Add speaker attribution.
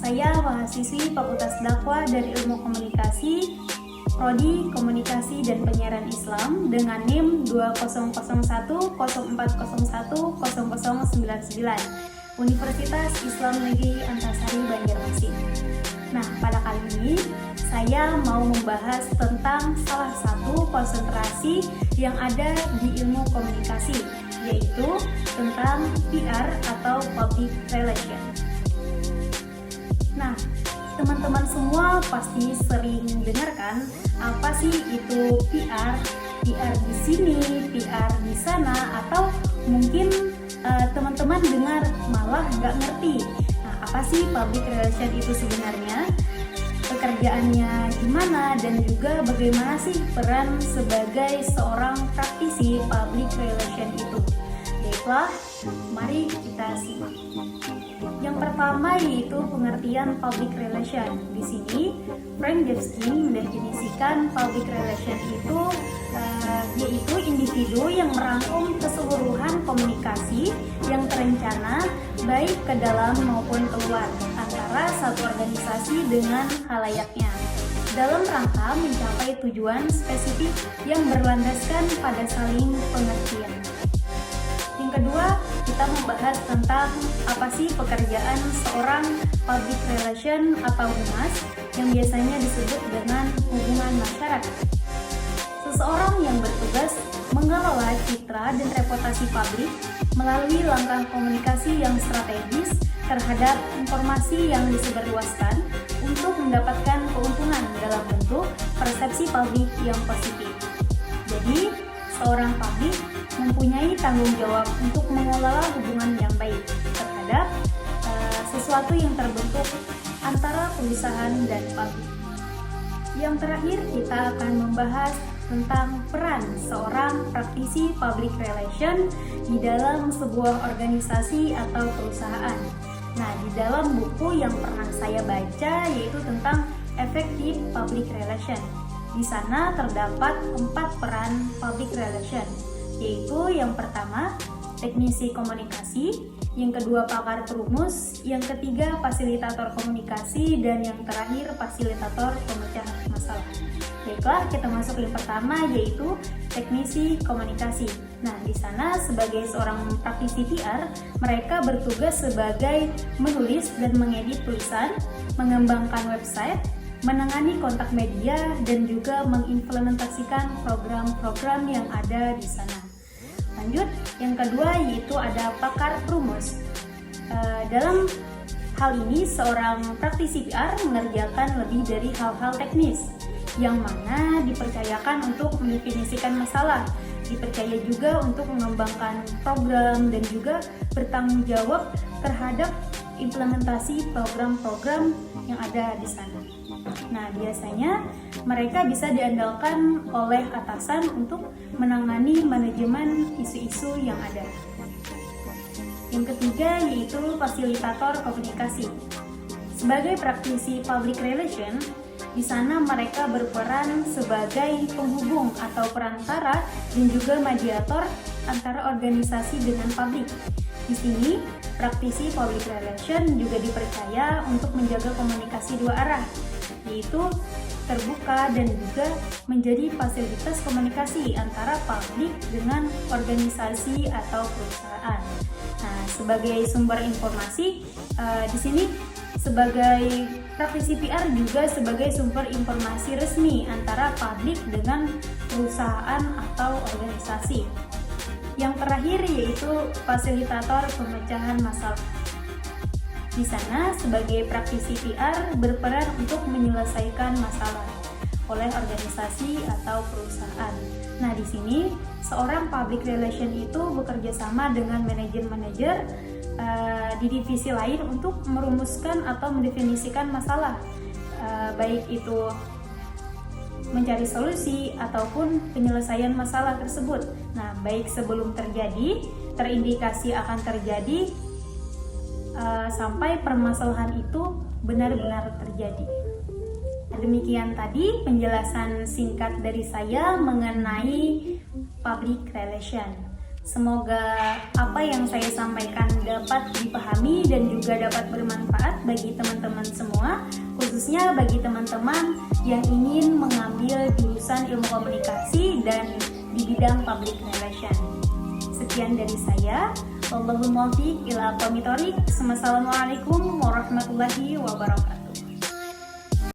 Speaker 1: Saya mahasiswi Fakultas Dakwah dari Ilmu Komunikasi, Prodi Komunikasi dan Penyiaran Islam dengan NIM 200104010099 Universitas Islam Negeri Antasari Banjarmasin. Nah, pada kali ini saya mau membahas tentang salah satu konsentrasi yang ada di ilmu komunikasi, yaitu tentang PR atau Public Relations. Nah, teman-teman semua pasti sering dengar kan apa sih itu PR? PR di sini, PR di sana, atau mungkin teman-teman dengar malah nggak ngerti. Nah, apa sih public relation itu sebenarnya? Pekerjaannya gimana dan juga bagaimana sih peran sebagai seorang praktisi public relation itu? Baiklah, mari kita simak. Yang pertama yaitu pengertian public relation. Di sini Frank Jeffsky mendefinisikan public relation itu yaitu individu yang merangkum keseluruhan komunikasi yang terencana baik ke dalam maupun keluar antara satu organisasi dengan halayaknya dalam rangka mencapai tujuan spesifik yang berlandaskan pada saling pengertian. Yang kedua, kita membahas tentang apa sih pekerjaan seorang public relation atau humas yang biasanya disebut dengan hubungan masyarakat. Seseorang yang bertugas mengelola citra dan reputasi publik melalui langkah komunikasi yang strategis terhadap informasi yang disebarluaskan untuk mendapatkan keuntungan dalam bentuk persepsi publik yang positif. Jadi, seorang publik mempunyai tanggung jawab untuk mengelola hubungan yang baik terhadap sesuatu yang terbentuk antara perusahaan dan publik. Yang terakhir, kita akan membahas tentang peran seorang praktisi public relation di dalam sebuah organisasi atau perusahaan. Nah, di dalam buku yang pernah saya baca yaitu tentang Effective Public Relation. Di sana terdapat 4 peran public relation, yaitu yang pertama, teknisi komunikasi, yang kedua, pakar perumus, yang ketiga, fasilitator komunikasi, dan yang terakhir, fasilitator pemecah masalah. Baiklah, kita masuk yang pertama, yaitu teknisi komunikasi. Nah, di sana sebagai seorang praktisi PR, mereka bertugas sebagai menulis dan mengedit tulisan, mengembangkan website, menangani kontak media, dan juga mengimplementasikan program-program yang ada di sana. Lanjut, yang kedua yaitu ada pakar perumus. Dalam hal ini, seorang praktisi PR mengerjakan lebih dari hal-hal teknis, yang mana dipercayakan untuk mendefinisikan masalah, dipercaya juga untuk mengembangkan program, dan juga bertanggung jawab terhadap implementasi program-program yang ada di sana. Nah, biasanya mereka bisa diandalkan oleh atasan untuk menangani manajemen isu-isu yang ada. Yang ketiga yaitu fasilitator komunikasi. Sebagai praktisi public relation, di sana mereka berperan sebagai penghubung atau perantara dan juga mediator antara organisasi dengan publik. Di sini, praktisi public relation juga dipercaya untuk menjaga komunikasi dua arah, yaitu terbuka dan juga menjadi fasilitas komunikasi antara publik dengan organisasi atau perusahaan. Nah, sebagai sumber informasi, di sini sebagai praktisi PR juga sebagai sumber informasi resmi antara publik dengan perusahaan atau organisasi. Yang terakhir yaitu fasilitator pemecahan masalah. Di sana sebagai praktisi PR berperan untuk menyelesaikan masalah oleh organisasi atau perusahaan. Nah, di sini seorang public relation itu bekerja sama dengan manajer-manajer di divisi lain untuk merumuskan atau mendefinisikan masalah, baik itu mencari solusi ataupun penyelesaian masalah tersebut. Nah, baik sebelum terjadi, terindikasi akan terjadi, sampai permasalahan itu benar-benar terjadi. Demikian tadi penjelasan singkat dari saya mengenai public relation. Semoga apa yang saya sampaikan dapat dipahami dan juga dapat bermanfaat bagi teman-teman semua, khususnya bagi teman-teman yang ingin mengambil jurusan ilmu komunikasi dan di bidang public relation. Sekian dari saya. Wallahul muwaffiq ila aqwamit thoriq. Wassalamualaikum warahmatullahi wabarakatuh.